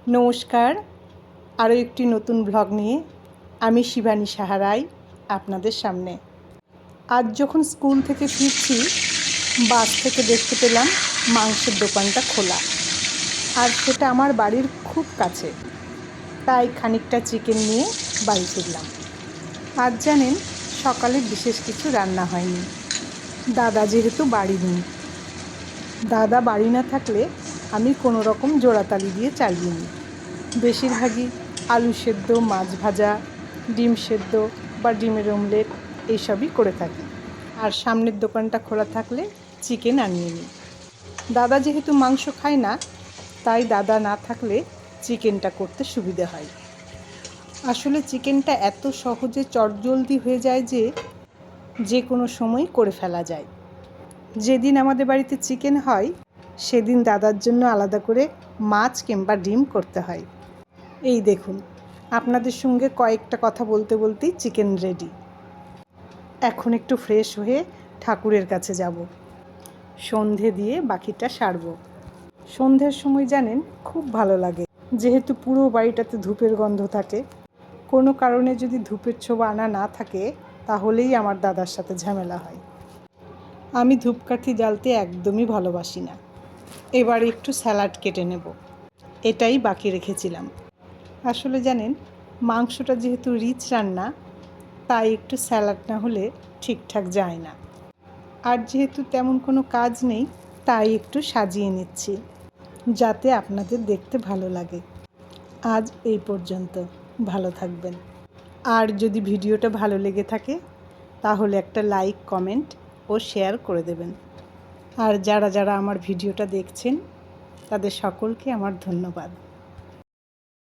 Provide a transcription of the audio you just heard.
নমস্কার, আরও একটি নতুন ব্লগ নিয়ে আমি শিবানী সাহা রায় আপনাদের সামনে। আজ যখন স্কুল থেকে ফিরছি, বাস থেকে দেখতে পেলাম মাংসের দোকানটা খোলা, আর সেটা আমার বাড়ির খুব কাছে। তাই খানিকটা চিকেন নিয়ে বাড়ি ফিরলাম। আজ জানেন, সকালে বিশেষ কিছু রান্না হয়নি। দাদা যেহেতু বাড়ি নেই, দাদা বাড়ি না থাকলে আমি কোনো রকম জোড়াতালি দিয়ে চালিয়ে নিই। বেশিরভাগই আলু সেদ্ধ, মাছ ভাজা, ডিম সেদ্ধ বা ডিমের অমলেট এইসবই করে থাকি। আর সামনের দোকানটা খোলা থাকলে চিকেন আনিয়ে নিই। দাদা যেহেতু মাংস খায় না, তাই দাদা না থাকলে চিকেনটা করতে সুবিধে হয়। আসলে চিকেনটা এত সহজে চটজলদি হয়ে যায় যে কোনো সময় করে ফেলা যায়। যেদিন আমাদের বাড়িতে চিকেন হয়, সেদিন দাদার জন্য আলাদা করে মাছ কিংবা ডিম করতে হয়। এই দেখুন, আপনাদের সঙ্গে কয়েকটা কথা বলতে বলতেই চিকেন রেডি। এখন একটু ফ্রেশ হয়ে ঠাকুরের কাছে যাব, সন্ধে দিয়ে বাকিটা সারব। সন্ধ্যের সময় জানেন, খুব ভালো লাগে, যেহেতু পুরো বাড়িটাতে ধূপের গন্ধ থাকে। কোনো কারণে যদি ধূপের ছোবা আনা না থাকে, তাহলেই আমার দাদার সাথে ঝামেলা হয়। আমি ধূপকাঠি জ্বালতে একদমই ভালোবাসি না। এবার একটু স্যালাড কেটে নেব, এটাই বাকি রেখেছিলাম। আসলে জানেন, মাংসটা যেহেতু রিচ রান্না, তাই একটু স্যালাড না হলে ঠিকঠাক যায় না। আর যেহেতু তেমন কোনো কাজ নেই, তাই একটু সাজিয়ে নিচ্ছি, যাতে আপনাদের দেখতে ভালো লাগে। আজ এই পর্যন্ত, ভালো থাকবেন। আর যদি ভিডিওটা ভালো লেগে থাকে, তাহলে একটা লাইক, কমেন্ট ও শেয়ার করে দেবেন। আর যারা যারা আমার ভিডিওটা দেখছেন, তাদের সকলকে আমার ধন্যবাদ।